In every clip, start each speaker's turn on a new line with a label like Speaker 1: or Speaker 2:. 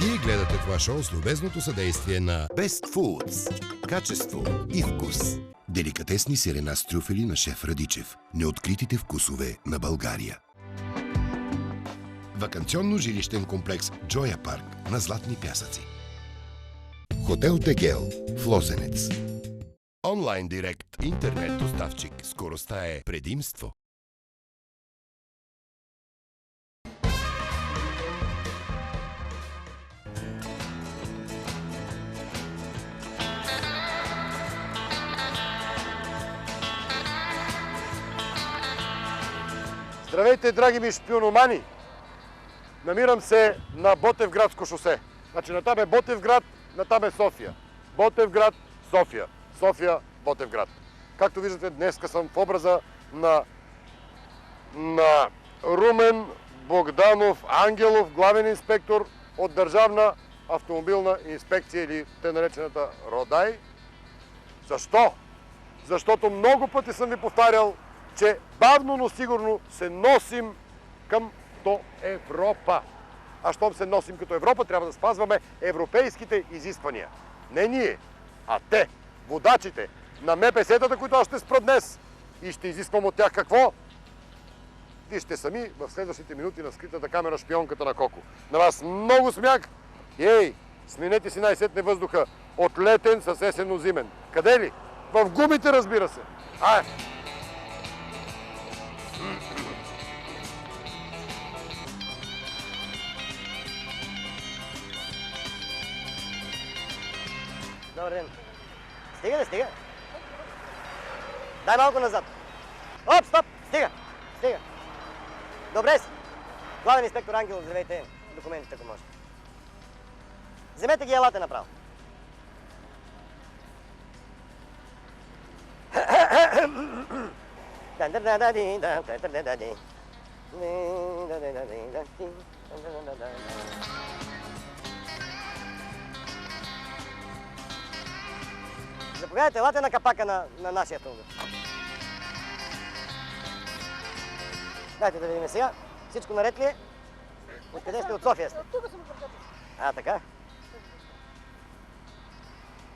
Speaker 1: Вие гледате това шоу с любезното съдействие на Best Foods. Качество и вкус. Деликатесни сирена с трюфели на шеф Радичев. Неоткритите вкусове на България. Ваканционно-жилищен комплекс Джоя Парк на Златни пясъци. Хотел Тегел в Лозенец. Онлайн директ интернет доставчик. Скоростта е предимство.
Speaker 2: Здравейте, драги ми шпиономани! Намирам се на Ботевградско шосе. Значи натам е Ботевград, натам е София. Ботевград, София. София, Ботевград. Както виждате, днеска съм в образа на Румен Богданов Ангелов, главен инспектор от Държавна автомобилна инспекция или те наречената РОДАЙ. Защо? Защото много пъти съм ви повтарял, че бавно, но сигурно се носим към Европа. А щом се носим като Европа, трябва да спазваме европейските изисквания. Не ние, а те, водачите на МПС-тата, които аз ще спра днес. И ще изисквам от тях какво? Вижте сами в следващите минути на скритата камера шпионката на Коко. На вас много смях. Ей, сменете си най-сетне въздуха от летен с есенно-зимен. Къде ли? В гумите, разбира се. Ай!
Speaker 3: Добър ден. Стига да стига. Дай малко назад. Оп, стоп! Стига! Стига! Добре си. Главен инспектор Ангелов, здравейте документите, ако може. Вземете ги, елате направо. Заповядайте, елате на капака на нашия автомобил. Дайте да видим сега. Всичко наред ли е? Откъде сте? От София сте?
Speaker 4: Тук съм от.
Speaker 3: А, така.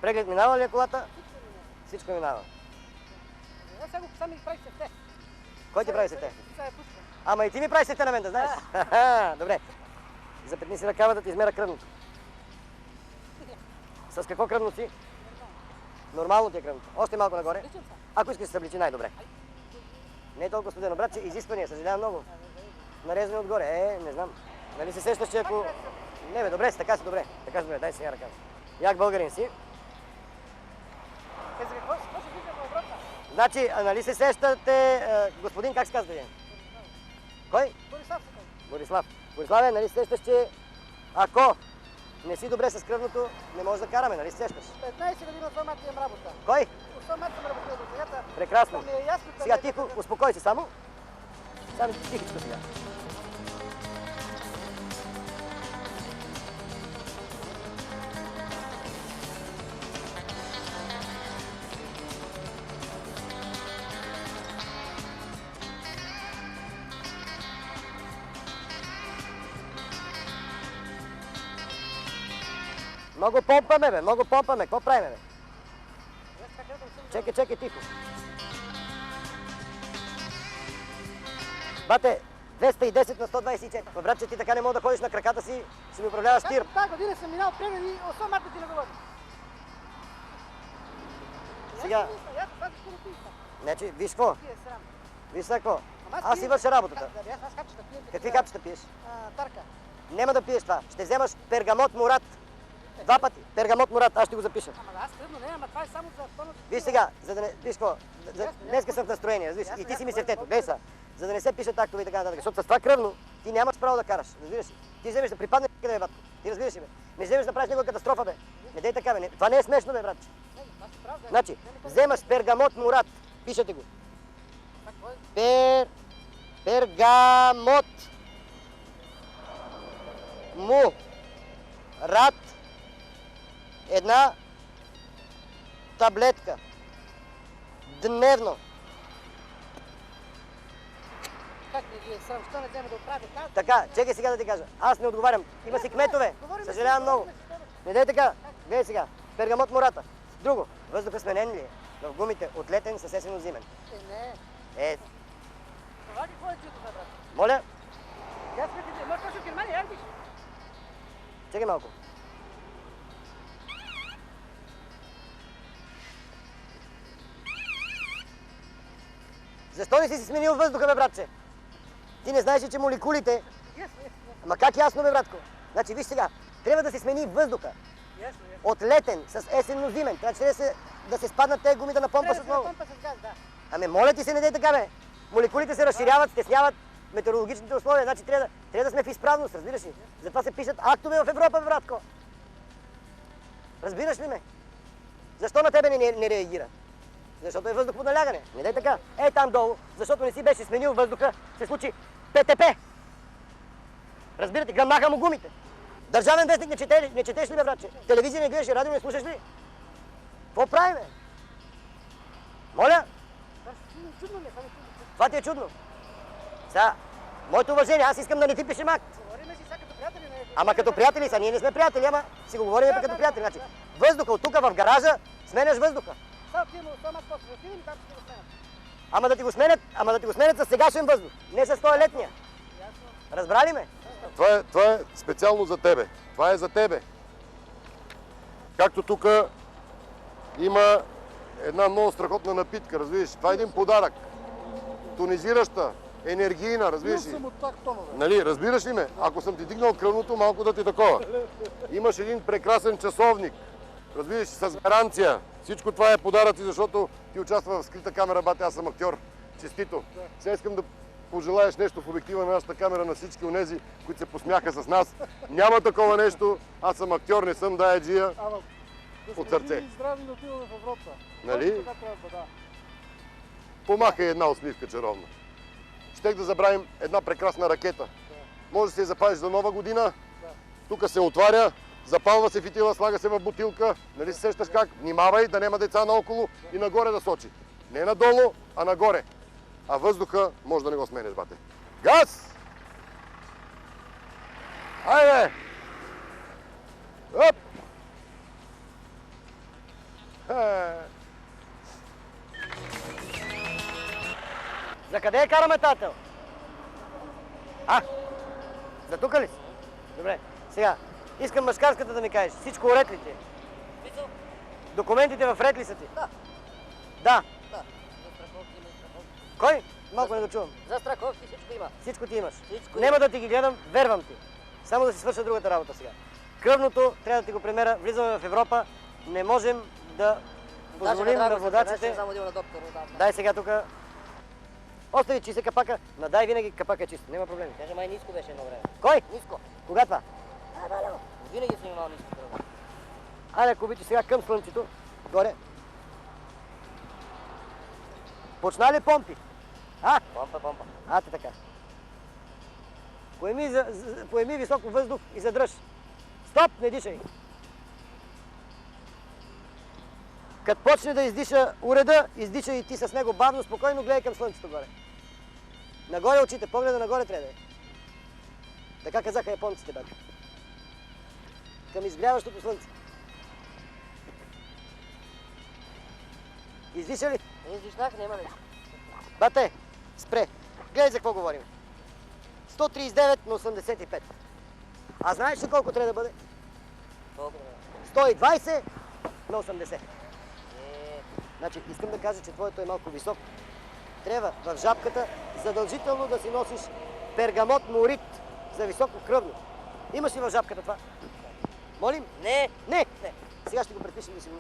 Speaker 3: Преглед минава ли е колата? Всичко минава.
Speaker 4: Сега го сами прави сефте.
Speaker 3: Кой ти прави сефте?
Speaker 4: Сега е пускам.
Speaker 3: Ама и ти ми прави сефте на мен, да знаеш? Добре. Запетни си ръкава да ти измеря кръвното. С какво кръвно си? Нормално ти е кръвното. Още малко нагоре. Ако искаш да се обличи най-добре. Не е толкова студено, брат, че изисквания, съжалявам много. Нарезане отгоре. Не знам. Нали се сещаш, че ако... Не бе, добре си, така си добре. Така си добре, дай сега ръка. Як българин си.
Speaker 4: За какво ще виждам на обратна?
Speaker 3: Значи, нали се сещате, господин, как се казва вие? Кой?
Speaker 4: Борислав се казва.
Speaker 3: Борислав. Бориславе, нали се сещаш, че ако не си добре с кръвното, не можеш да караме, нали се сещаш?
Speaker 4: 15 години от 2 марта имам работа.
Speaker 3: Кой?
Speaker 4: От 2 марта съм работил до сега.
Speaker 3: Прекрасно.
Speaker 4: Ми е ясно,
Speaker 3: Сега тихо, успокой се само. Само тихичко сега. Много помпаме, бе, много помпаме. Какво правиме, бе? Чекай, тихо. Бате, 210 на 124. Братче, ти така не мога да ходиш на краката си, ще ми управляваш тир.
Speaker 4: Тази година съм минал прегледи, от 2 марта ти не говоря.
Speaker 3: Сега... Значи, виж какво? Виж сега какво? Аз си върша работата. Какви капчета пиеш?
Speaker 4: Тарка.
Speaker 3: Няма да пиеш това. Ще вземаш пергамот Мурат. 2 пъти. Пергамот Мурат, аз ще го запиша.
Speaker 4: Ама аз трудно не, ама това е само за пълното.
Speaker 3: Виж сега, за да не... Виж какво? Днеска съм в настроение, разбираш. И ти си ми сърцето. Гледай сега. За да не се пишат актове и така нататък. Защото с това кръвно ти нямаш право да караш. Разбираш ли? Ти вземеш да припадне къде, батко. Ти разбираш ли, бе? Не вземеш да правиш някаква катастрофа, бе. Не дей така, бе. Това не е смешно, бе, братче. Значи, вземаш пергамот Мурат. Пишете го. Пергамот Мурат. Една таблетка. Дневно.
Speaker 4: как не ги е срам? Що не вземе да оправи тази?
Speaker 3: Така, чекай сега да ти кажа. Аз не отговарям. Има си кметове. Съжалявам много. Не дай така. Гледай сега. Пергамот мората. Друго. Въздуха сменен ли е? В гумите от летен с есенно зимен.
Speaker 4: Не.
Speaker 3: Е,
Speaker 4: Това какво е чудо, брат?
Speaker 3: моля,
Speaker 4: Аз сме ти, може точно в Германия, як виж?
Speaker 3: чекай малко. Защо не си сменил въздуха, бе, братче? Ти не знаеш ли, че молекулите...
Speaker 4: Ясно.
Speaker 3: Ама как ясно, бе, братко? Значи, виж сега, трябва да се смени въздуха.
Speaker 4: Ясно.
Speaker 3: От летен с есенно-зимен. Трябва да се спаднат тези гуми да напомпаш
Speaker 4: Трябва да
Speaker 3: отново.
Speaker 4: се помпа с газ, да.
Speaker 3: Ами моля ти се, не дей така, бе. Молекулите се разширяват, стесняват метеорологичните условия. Значи трябва да сме в изправност, разбираш ли? Затова се пишат актове в Европа, бе, братко. Разбираш ли ме? Защо на тебе не реагира? Защото е въздух под налягане. Не дай така. Ей там долу, защото не си беше сменил въздуха, се случи ПТП. Разбирате, гръмнаха му гумите. Държавен вестник не четеш ли, бе, братче? Телевизия не гледаш, радио не слушаш ли? Какво правим, бе? Моля?
Speaker 4: Чудно ми е, само чудно.
Speaker 3: Това ти е чудно. Сега, моето уважение, аз искам да не ти пишем акт.
Speaker 4: Говориме си сега като приятели, не е.
Speaker 3: Ама като приятели са, ние не сме приятели, ама си го говорим като приятели. Значи, въздуха от тук в гаража, сменяш въздуха.
Speaker 4: Само ти му, само аз почвам да отидем и там ще го сменят.
Speaker 3: Ама да ти го сменят с сегашен въздух, не с този летния.
Speaker 4: Ясно.
Speaker 3: Разбрали ме?
Speaker 2: Това е специално за тебе. Това е за тебе. Както тук има една много страхотна напитка, разбираш. Това е един подарък. Тонизираща, енергийна, разбираш ли?
Speaker 4: Съм от так тонове.
Speaker 2: Нали, разбираш ли ме? Ако съм ти дигнал кръвното, малко да ти такова. Имаш един прекрасен часовник, разбираш, с гаранция. Всичко това е подаръци, защото ти участва в скрита камера, бате, аз съм актьор. Честито. Сега искам да пожелаеш нещо в обектива на нашата камера на всички онези, които се посмяха с нас. Няма такова нещо. Аз съм актьор, не съм даяджия.
Speaker 4: Ама,
Speaker 2: От сърце.
Speaker 4: Да сме здрави да отиваме в Европа.
Speaker 2: Нали?
Speaker 4: Точно така трябва, да.
Speaker 2: Помахай една усмивка чаровна. Щех да забравим една прекрасна ракета. Може да се я запазиш за нова година. Тук се отваря, запалва се фитила, слага се в бутилка. Нали се сещаш как? Внимавай да няма деца наоколо и нагоре да сочи. Не надолу, а нагоре. А въздуха може да не го сменеш, бате. Газ! Хайде! Оп!
Speaker 3: За къде я караме, тател? За тука ли си? Добре. Сега, искам мъжкарската да ми кажеш. Всичко уред ли ти е? Документите в ред ли са ти?
Speaker 5: Да.
Speaker 3: Да.
Speaker 5: Да. За страховки има страховки.
Speaker 3: Кой? Малко не да чувам.
Speaker 5: За страховки всичко има.
Speaker 3: Всичко ти имаш.
Speaker 5: Всичко
Speaker 3: Няма да ти ги гледам, вервам ти. Само да си свърша другата работа сега. Кръвното трябва да ти го премера. Влизаме в Европа. Не можем да позволим на водачите...
Speaker 5: Само на доктор, да.
Speaker 3: Дай сега тук. Остави чист капака. Надай винаги капака е чист. Няма проблеми.
Speaker 5: Даже май ниско беше едно време.
Speaker 3: Кой?
Speaker 5: Ниско.
Speaker 3: Кога това?
Speaker 5: Винаги съм имал ниско кръв.
Speaker 3: Айде, ако обичаш сега към слънцето. Горе. Почна ли помпи?
Speaker 5: Помпа.
Speaker 3: Така. Поеми високо въздух и задръж. Стоп, не дишай. Като почне да издиша уреда, издишай и ти с него бавно, спокойно гледай към слънцето горе. Нагоре очите, погледа нагоре трябва да е. Така казаха японците, бе. Към изгряващото слънце. Издиша ли?
Speaker 5: Издишнах, няма ли?
Speaker 3: Бате, спре. Гледай за какво говорим. 139 на 85. А знаеш ли колко трябва да бъде?
Speaker 5: Колко?
Speaker 3: 120 на 80. Значи, искам да кажа, че твоето е малко високо. Трябва в жабката задължително да си носиш пергамот морит за високо кръвно. Имаш ли в жабката това? Молим?
Speaker 5: Не.
Speaker 3: Не. Сега ще го предпишем да си го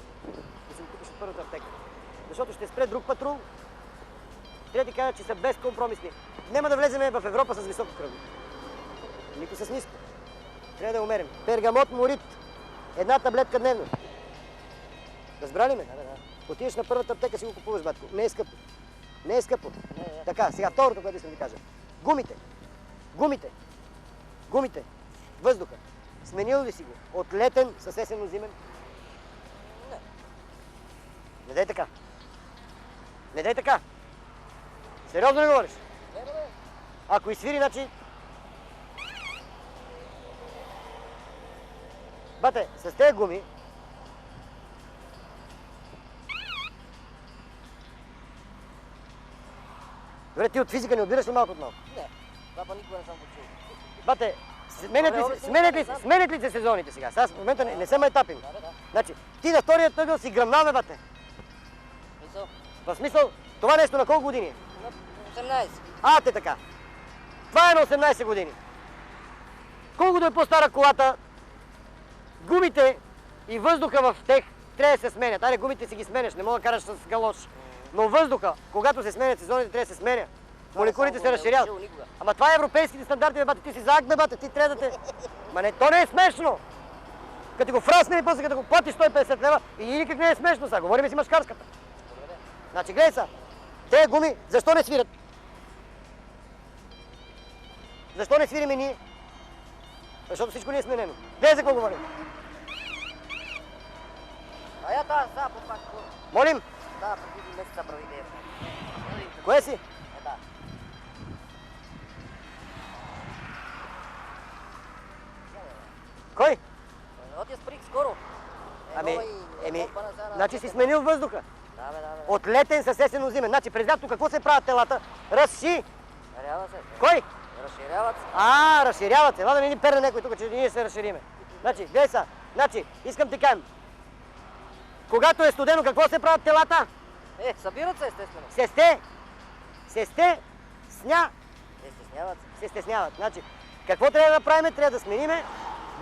Speaker 3: купиш от първата аптека. Защото ще спре друг патрул. Трябва да ти кажа, че са безкомпромисни. Няма да влеземе в Европа с високо кръвно. Нито с ниско. Трябва да умерим. Пергамот морит. Една таблетка дневно. Разбрали ме?
Speaker 5: Да.
Speaker 3: Отидеш на първата аптека, си го купуваш, батко. Не е скъпо. Не е скъпо. Така, сега второто, което искам да ви кажа. Гумите. Въздуха. Сменил ли си го? От летен с есенно-зимен?
Speaker 5: Не.
Speaker 3: Не дай така. Сериозно ли говориш? Ако изсвири, значи... Бате, с тези гуми... Добре, ти от физика не отбираш ли малко от малко?
Speaker 5: Не, това па никога не съм го чул.
Speaker 3: Бате, сменят ли се сезоните сега? Сега в момента не съм етапен.
Speaker 5: Да.
Speaker 3: Значи, ти на втория тъгъл си гръмнал, бе, бате.
Speaker 5: Мисъл?
Speaker 3: В смисъл, това нещо на колко години е?
Speaker 5: На 18.
Speaker 3: Те така. Това е на 18 години. Колкото е по-стара колата, гумите и въздуха в тях трябва да се сменят. Аре, гумите си ги сменяш, не мога да караш с галош. Но въздуха, когато се сменят сезоните, трябва да се сменя. Молекулите се разширяват. Ама това е европейските стандарти, бе, бате. Ти си заак, бе, бате. Ти трябва да те... Ма не, то не е смешно. Като го фрасне и после като го платиш 150 лева и никак не е смешно сега. Говорим си машкарската. Значи, гледай са. Те гуми, защо не свират? Защо не свириме ние? Защото всичко ни е сменено. Гледай за какво говорим.
Speaker 5: Я тази сега под пак.
Speaker 3: Молим?
Speaker 5: Да, преди месеца прави идея.
Speaker 3: Кое си?
Speaker 5: Да.
Speaker 3: Кой?
Speaker 5: Отия сприх скоро.
Speaker 3: Значи си сменил въздуха.
Speaker 5: Да.
Speaker 3: От летен с есенно зимен. Значи през лято какво се правят телата? Разширяват
Speaker 5: се.
Speaker 3: Кой?
Speaker 5: Разширяват се.
Speaker 3: Разширяват се. Ела да не ни перне някой тук, че ние се разшириме. Значи, гледай са. Значи, искам ти кажем. Когато е студено, какво се правят телата?
Speaker 5: Събират се естествено.
Speaker 3: Се стесняват. Значи, какво трябва да направим? Трябва да смениме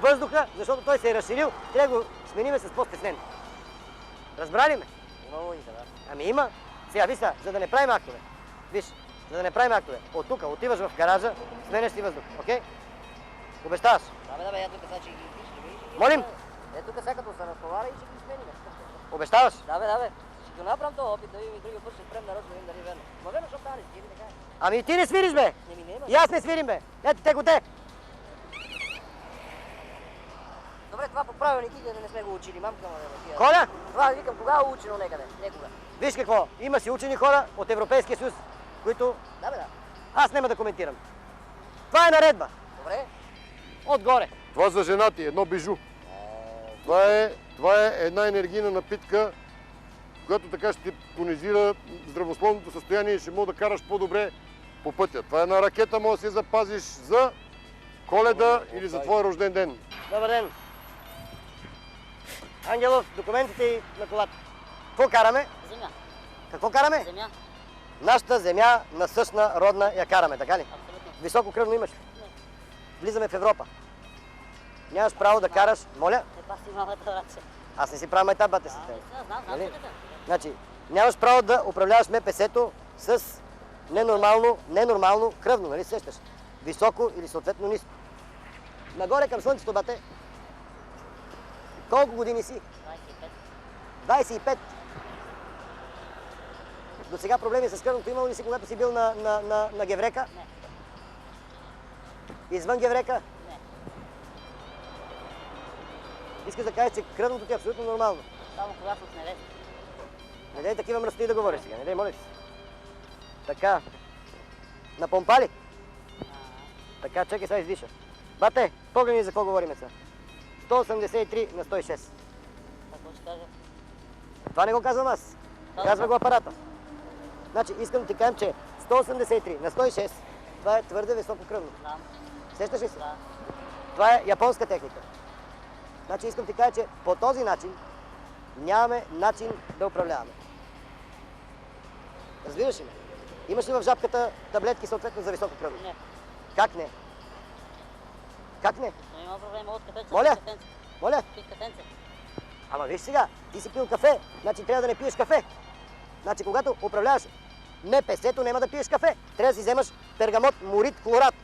Speaker 3: въздуха, защото той се е разширил. Трябва да го смениме с по-стеснен. Разбрали ме?
Speaker 5: Има логика, да.
Speaker 3: Ами има. Сега, виж за да не правим актове. За да не правим актове. От тук отиваш в гаража, сменяш си въздух. Окей? Обещаваш?
Speaker 5: Да, я тук сега ще ги видиш.
Speaker 3: Молим?
Speaker 5: Тук сега като се разтоваря и ще ги сменим.
Speaker 3: Обещаваш?
Speaker 5: Да. Ще го направим този опит, да видим и другия път ще спрем нарочно, да видим дали е верно. Ма верно, защото тази стири така е.
Speaker 3: Ами ти не свириш, бе! И аз не свирим, бе! Ето те го те!
Speaker 5: Добре, това по правилник да не сме го учили, мамка му да
Speaker 3: Коля?
Speaker 5: Това викам, кога е учено некъде? Некога.
Speaker 3: Виж какво, има си учени хора от Европейския съюз, които...
Speaker 5: Да.
Speaker 3: Аз няма да коментирам. Това е наредба.
Speaker 5: Добре.
Speaker 3: Отгоре.
Speaker 2: Това за женати, едно бижу. Това е една енергийна напитка, която така ще ти тонизира здравословното състояние и ще мога да караш по-добре по пътя. Това е една ракета, може да си я запазиш за Коледа или за твой рожден ден.
Speaker 3: Добър ден. Ангелов, документите на колата. Какво караме?
Speaker 5: Земя.
Speaker 3: Какво караме?
Speaker 5: Земя.
Speaker 3: Нашата земя, насъщна, родна, я караме, така ли?
Speaker 5: Абсолютно.
Speaker 3: Високо кръвно имаш ли? Не. Влизаме в Европа. Нямаш право да караш... Моля? Аз не си правя етап, бате си.
Speaker 5: Знам.
Speaker 3: Значи, нямаш право да управляваш МПС-то с ненормално кръвно, нали сещаш? Високо или съответно ниско. Нагоре към слънцето, бате. Колко години си? 25. До сега проблеми с кръвното имало ли си, когато си бил на геврека?
Speaker 5: Не.
Speaker 3: Извън геврека?
Speaker 5: Не.
Speaker 3: Искаш да кажеш, че кръвното ти е абсолютно нормално?
Speaker 5: Само когато с невеста.
Speaker 3: Не дай такива мръсти да говориш сега, не дай, моля ти. Така. Напомпа ли? Така, чакай сега издиша. Бате, погледни за какво говорим сега. 183 на 106.
Speaker 5: Какво ще кажа?
Speaker 3: Това не го казвам аз. Казва го апарата. Значи, искам да ти кажем, че 183 на 106, това е твърде високо кръвно.
Speaker 5: Да.
Speaker 3: Сещаш ли се?
Speaker 5: Да.
Speaker 3: Това е японска техника. Значи, искам да ти кажа, че по този начин нямаме начин да управляваме. Разбираш ли ме? Имаш ли в жабката таблетки съответно за високо кръвно?
Speaker 5: Не.
Speaker 3: Как не? Как не?
Speaker 5: Но има проблем от кафенце.
Speaker 3: Моля? Моля?
Speaker 5: Пи кафенце.
Speaker 3: Ама виж сега, ти си пил кафе, значи трябва да не пиеш кафе. Значи когато управляваш МПС-то, няма да пиеш кафе. Трябва да си вземаш пергамот, морит, хлорат.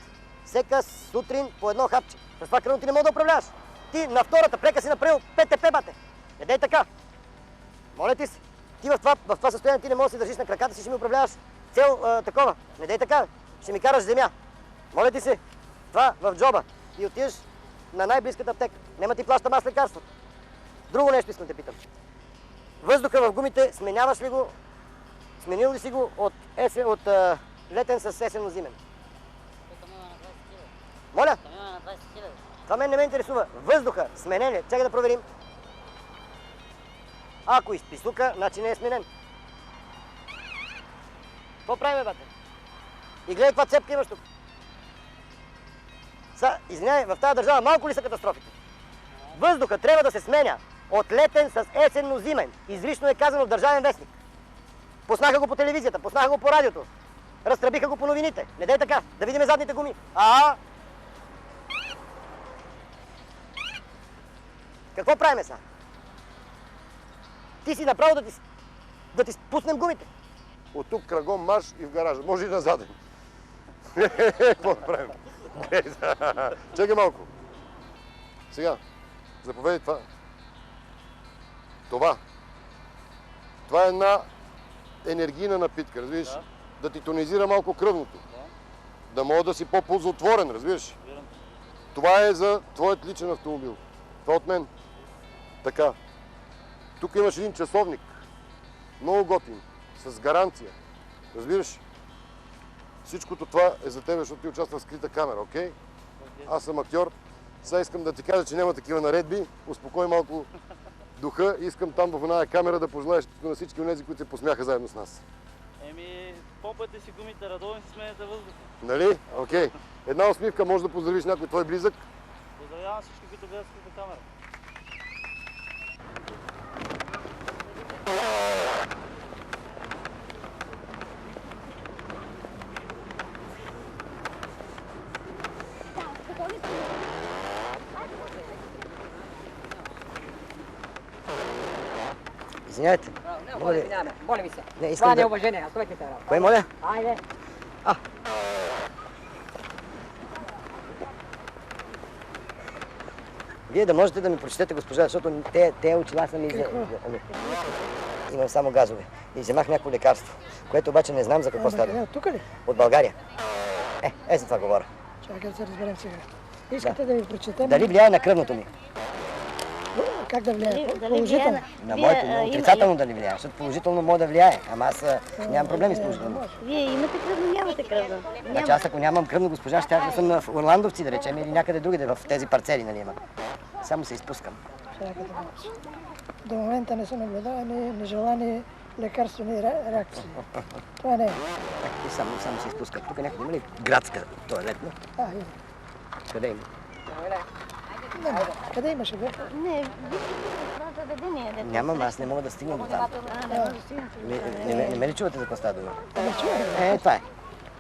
Speaker 3: Всека сутрин по едно хапче. С това кръвно ти не мога да управляваш. Ти на втората прека си направил ПТП, бате. Не дей така. Моля ти се. Ти в това състояние ти не можеш да си държиш на краката си, ще ми управляваш цел такова. Не дей така. Ще ми караш земя. Моля ти се. Това в джоба. И отиваш на най-близката аптека. Няма ти плащам аз лекарството. Друго нещо искам да те питам. Въздуха в гумите сменяваш ли го? Сменил ли си го от летен с есенно-зимен? Това мен не ме интересува. Въздуха, сменен ли? Чакай да проверим. Ако изписука, значи не е сменен. Какво правим, бате? И гледай каква цепка имаш тук. Извинявай, в тази държава малко ли са катастрофите? Въздуха трябва да се сменя от летен с есенно-зимен. Изрично е казано в Държавен вестник. Пуснаха го по телевизията, пуснаха го по радиото. Разтръбиха го по новините. Не дай така, да видим задните гуми. Какво правиме сега? Ти си направо да ти спуснем гумите.
Speaker 2: От тук кръгом марш и в гаража. Може и на заден. Какво да правим? Чакай малко. Сега, заповедай това. Това е една енергийна напитка, разбираш? Да ти тонизира малко кръвното. Да мога да си по-ползотворен, разбираш? Това е за твоят личен автомобил. Това от мен. Така. Тук имаш един часовник. Много готин. С гаранция. Разбираш? Всичкото това е за тебе, защото ти участва в скрита камера, окей? Аз съм актьор. Сега искам да ти кажа, че няма такива наредби. Успокой малко духа. Искам там в една камера да пожелаеш на всички онези, които се посмяха заедно с нас.
Speaker 6: Попъйте си гумите, редовно си сменяте въздуха.
Speaker 2: Нали? Окей. Една усмивка, може да поздравиш някой твой близък.
Speaker 6: Поздравявам всички, които гледат скрита камера.
Speaker 3: Извинявайте.
Speaker 5: Не, извиняваме. Моля ви се.
Speaker 3: Не, искам
Speaker 5: това
Speaker 3: да...
Speaker 5: не е уважение. Оставете се работа.
Speaker 3: Кое моля?
Speaker 5: Айде.
Speaker 3: Вие да можете да ми прочетете, госпожа, защото те очила са ми... Имам само газове. И вземах някакво лекарство, което обаче не знам за какво става.
Speaker 4: Тук ли?
Speaker 3: От България. За това говоря.
Speaker 4: Чакай да се разберем сега. Искате да ви прочетем?
Speaker 3: Дали влияе на кръвното ми?
Speaker 4: Как да влияе? Положително.
Speaker 3: На моето, отрицателно дали влияе, защото положително може да влияе. Ама аз нямам проблеми с положително.
Speaker 7: Вие имате кръвно, нямате кръвно.
Speaker 3: Значи аз ако нямам кръвно, госпожа, ще да съм в Орландовци, да речем, или някъде другаде в тези парцели, нали има. Само се изпускам.
Speaker 4: До момента не са наблюдавани нежелани лекарствени реакции. Това не е.
Speaker 3: И само се изпускам. Тук някъде има ли градска тоалетна? Къде има?
Speaker 4: Къде имаше бе?
Speaker 7: Не, вижте това заведение.
Speaker 3: Нямам, аз не мога да стигна до там. Не ме ли чувате за какво става дума? Това е.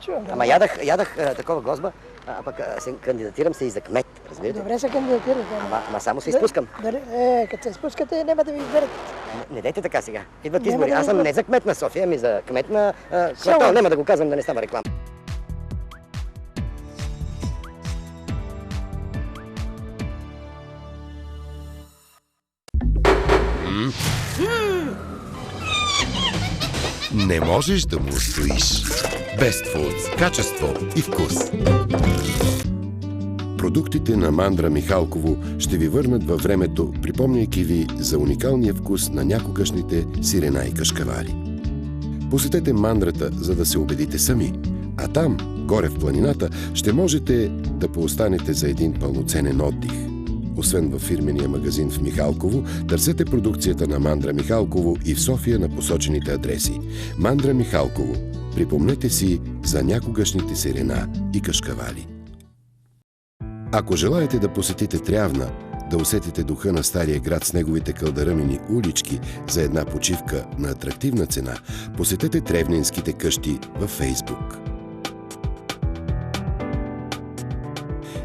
Speaker 4: Чувам.
Speaker 3: Ама ядах такова гозба, а пък се кандидатирам се и за кмет, разбирате?
Speaker 4: Добре се кандидатирате.
Speaker 3: Ама само се изпускам.
Speaker 4: Като се изпускате, няма да ви изберат.
Speaker 3: Не дайте така сега. Идват избори. Аз съм не за кмет на София, ами за кмет на квартал. Няма да го казвам, да не става реклама.
Speaker 1: Не можеш да му устоиш. Best Foods. Качество и вкус. Продуктите на Мандра Михалково ще ви върнат във времето, припомняйки ви за уникалния вкус на някогашните сирена и кашкавали. Посетете Мандрата, за да се убедите сами. А там, горе в планината, ще можете да поостанете за един пълноценен отдих. Освен във фирмения магазин в Михалково, търсете продукцията на Мандра Михалково и в София на посочените адреси. Мандра Михалково. Припомнете си за някогашните сирена и кашкавали. Ако желаете да посетите Трявна, да усетите духа на стария град с неговите кълдаръмени улички за една почивка на атрактивна цена, посетете тревненските къщи във Фейсбук.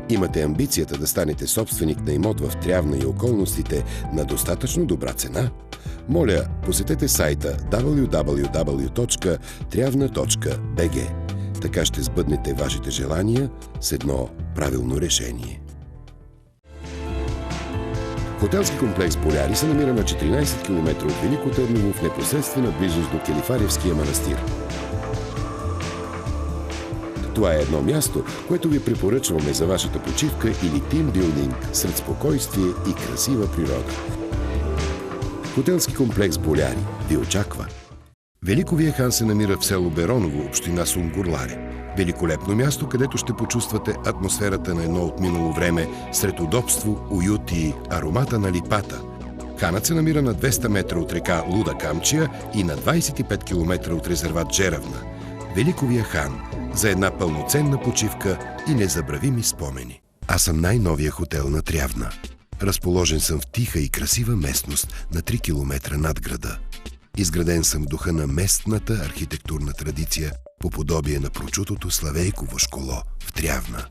Speaker 1: Имате амбицията да станете собственик на имот в Трявна и околностите на достатъчно добра цена? Моля, посетете сайта www.trявna.bg. Така ще сбъднете вашите желания с едно правилно решение. Хотелски комплекс Боляри се намира на 14 км от Велико Търново в непосредствена близост до Келифаревския манастир. Това е едно място, което ви препоръчваме за вашата почивка или тимбилдинг сред спокойствие и красива природа. Хотелски комплекс Боляри ви очаква. Великовия хан се намира в село Бероново, община Сунгурларе. Великолепно място, където ще почувствате атмосферата на едно отминало време, сред удобство, уют и аромата на липата. Ханът се намира на 200 метра от река Луда Камчия и на 25 км от резерват Джеравна. Великовия хан за една пълноценна почивка и незабравими спомени. Аз съм най-новия хотел на Трявна. Разположен съм в тиха и красива местност на 3 км над града. Изграден съм в духа на местната архитектурна традиция по подобие на прочутото Славейково школо в Трявна.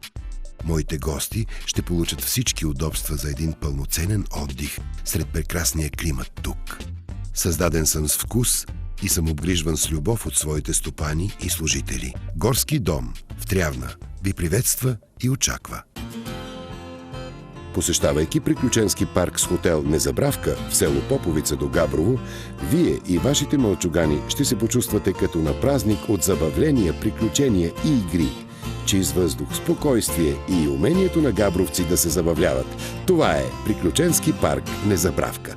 Speaker 1: Моите гости ще получат всички удобства за един пълноценен отдих сред прекрасния климат тук. Създаден съм с вкус и съм обгрижван с любов от своите стопани и служители. Горски дом в Трявна ви приветства и очаква. Посещавайки приключенски парк с хотел Незабравка в село Поповица до Габрово, вие и вашите мълчугани ще се почувствате като на празник от забавления, приключения и игри. Чист въздух, спокойствие и умението на габровци да се забавляват. Това е приключенски парк Незабравка.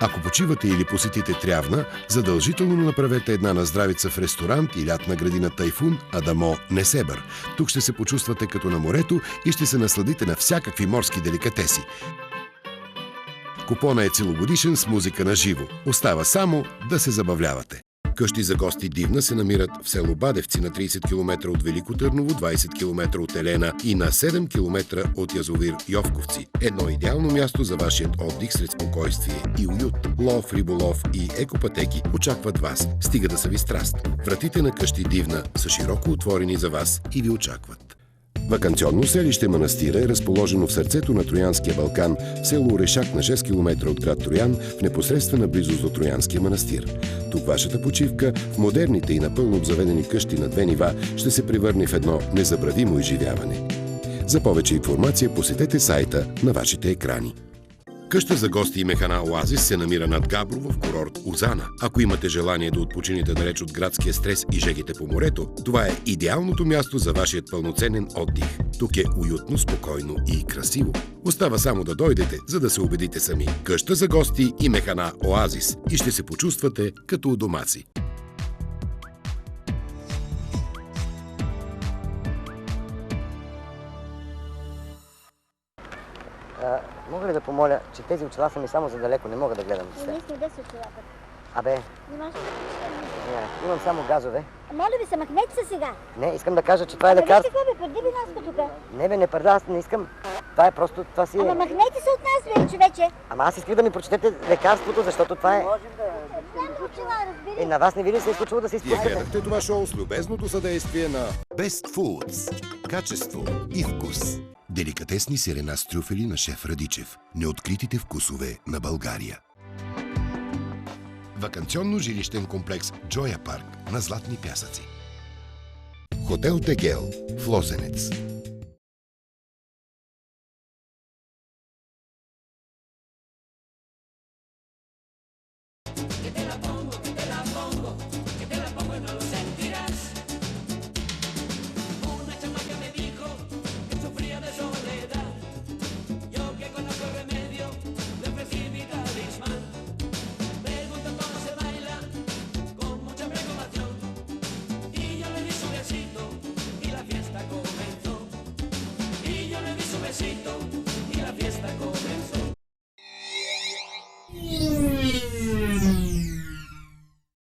Speaker 1: Ако почивате или посетите Трявна, задължително направете една наздравица в ресторант и лятна градина Тайфун, Адамо, Несебър. Тук ще се почувствате като на морето и ще се насладите на всякакви морски деликатеси. Купона е целогодишен с музика на живо. Остава само да се забавлявате. Къщи за гости Дивна се намират в село Бадевци на 30 км от Велико Търново, 20 км от Елена и на 7 км от язовир Йовковци. Едно идеално място за вашият отдих сред спокойствие и уют. Лов, риболов и екопътеки очакват вас, стига да са ви страст. Вратите на къщи Дивна са широко отворени за вас и ви очакват. Ваканционно селище Манастира е разположено в сърцето на Троянския Балкан, село Орешак на 6 км от град Троян, в непосредствена близост до Троянския манастир. Тук вашата почивка в модерните и напълно обзаведени къщи на 2 нива ще се превърне в едно незабравимо изживяване. За повече информация посетете сайта на вашите екрани. Къща за гости и механа Оазис се намира над Габрово в курорт Озана. Ако имате желание да отпочинете далеч от градския стрес и жегите по морето, това е идеалното място за вашият пълноценен отдих. Тук е уютно, спокойно и красиво. Остава само да дойдете, за да се убедите сами. Къща за гости и механа Оазис и ще се почувствате като у дома си.
Speaker 3: Мога ли да помоля, че тези очила са ми само за далеко, не мога да гледам с
Speaker 7: Ние сме 10 очилата.
Speaker 3: Абе, имам само газове.
Speaker 7: Моля ви се, махнете се сега.
Speaker 3: Не, искам да кажа, че това е лекарство.
Speaker 7: Вижте какво бе, преди нас тук.
Speaker 3: Не бе, не пърда, аз не искам. Това е просто, това си е.
Speaker 7: Ама махнете се от нас, бе, човече.
Speaker 3: Ама аз искам да ми прочетете лекарството, защото това е...
Speaker 7: Няма очила, разбира.
Speaker 3: На вас не ви ли се е случвало да се
Speaker 1: Вие
Speaker 3: изпускате?
Speaker 1: гледахте това шоу с любезното съдействие на Best Foods. Качество и вкус. Деликатесни сирена с трюфели на шеф Радичев. Неоткритите вкусове на България. Ваканционно-жилищен комплекс Джоя Парк на Златни пясъци. Хотел Тегел в Лозенец.